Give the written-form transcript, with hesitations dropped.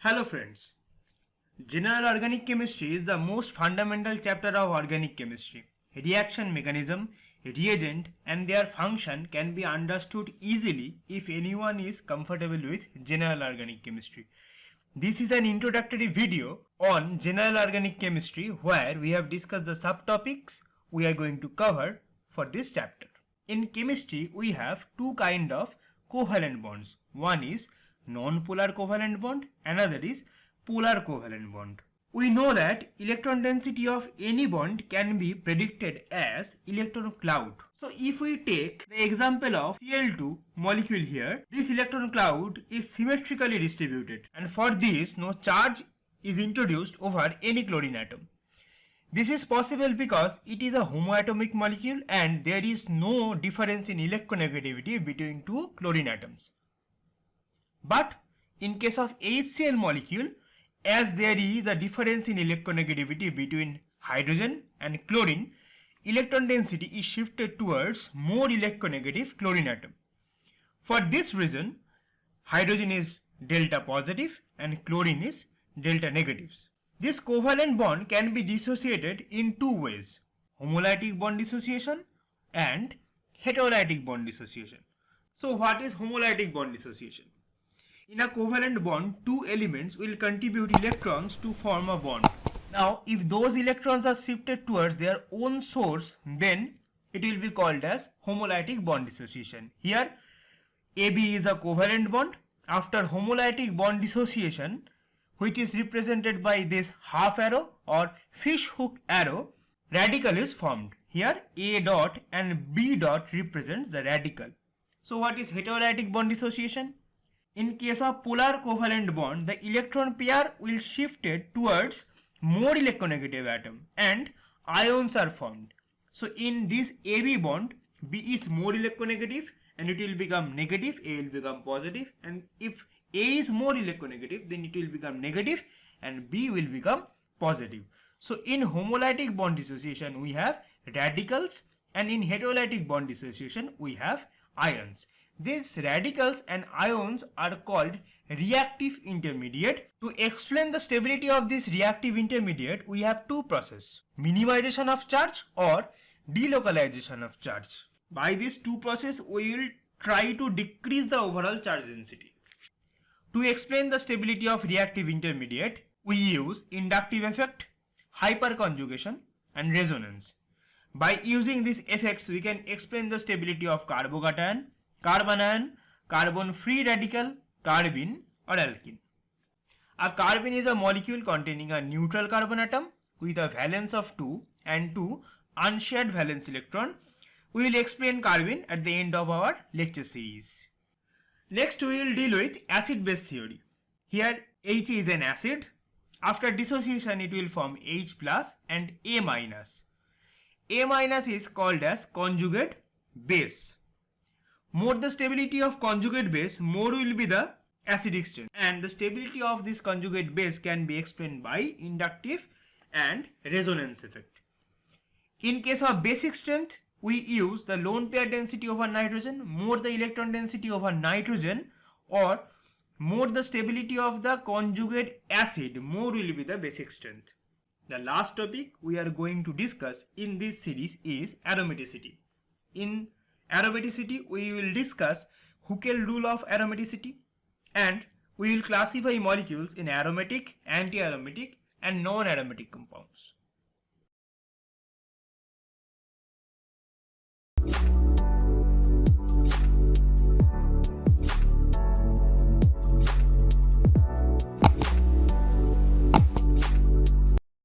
Hello friends. General organic chemistry is the most fundamental chapter of organic chemistry. Reaction mechanism, reagent and their function can be understood easily if anyone is comfortable with general organic chemistry. This is an introductory video on general organic chemistry where we have discussed the subtopics we are going to cover for this chapter. In chemistry, we have two kinds of covalent bonds. One is non-polar covalent bond, another is polar covalent bond. We know that electron density of any bond can be predicted as electron cloud. So if we take the example of Cl2 molecule here, this electron cloud is symmetrically distributed, and for this no charge is introduced over any chlorine atom. This is possible because it is a homoatomic molecule and there is no difference in electronegativity between two chlorine atoms. But in case of HCl molecule, as there is a difference in electronegativity between hydrogen and chlorine, electron density is shifted towards more electronegative chlorine atom. For this reason, hydrogen is delta positive and chlorine is delta negative. This covalent bond can be dissociated in two ways: homolytic bond dissociation and heterolytic bond dissociation. So what is homolytic bond dissociation? In a covalent bond, two elements will contribute electrons to form a bond. Now, if those electrons are shifted towards their own source, then it will be called as homolytic bond dissociation. Here, AB is a covalent bond. After homolytic bond dissociation, which is represented by this half arrow or fish hook arrow, radical is formed. Here, A dot and B dot represents the radical. So, what is heterolytic bond dissociation? In case of polar covalent bond, the electron pair will shifted towards more electronegative atom and ions are formed. So in this AB bond, B is more electronegative and it will become negative, A will become positive, and if A is more electronegative, then it will become negative and B will become positive. So in homolytic bond dissociation we have radicals, and in heterolytic bond dissociation we have ions. These radicals and ions are called reactive intermediate. To explain the stability of this reactive intermediate, we have two processes: minimization of charge or delocalization of charge. By these two processes, we will try to decrease the overall charge density. To explain the stability of reactive intermediate, we use inductive effect, hyperconjugation and resonance. By using these effects, we can explain the stability of carbocation, carbon ion, carbon free radical, carbene or alkene. A carbene is a molecule containing a neutral carbon atom with a valence of 2 and 2 unshared valence electron. We will explain carbene at the end of our lecture series. Next we will deal with acid-base theory. Here H is an acid. After dissociation it will form H plus and A minus. A minus is called as conjugate base. More the stability of conjugate base, more will be the acidic strength, and the stability of this conjugate base can be explained by inductive and resonance effect. In case of basic strength, we use the lone pair density over nitrogen, more the electron density over nitrogen, or more the stability of the conjugate acid, more will be the basic strength. The last topic we are going to discuss in this series is aromaticity. In aromaticity, we will discuss Huckel rule of aromaticity, and we will classify molecules in aromatic, anti-aromatic and non-aromatic compounds.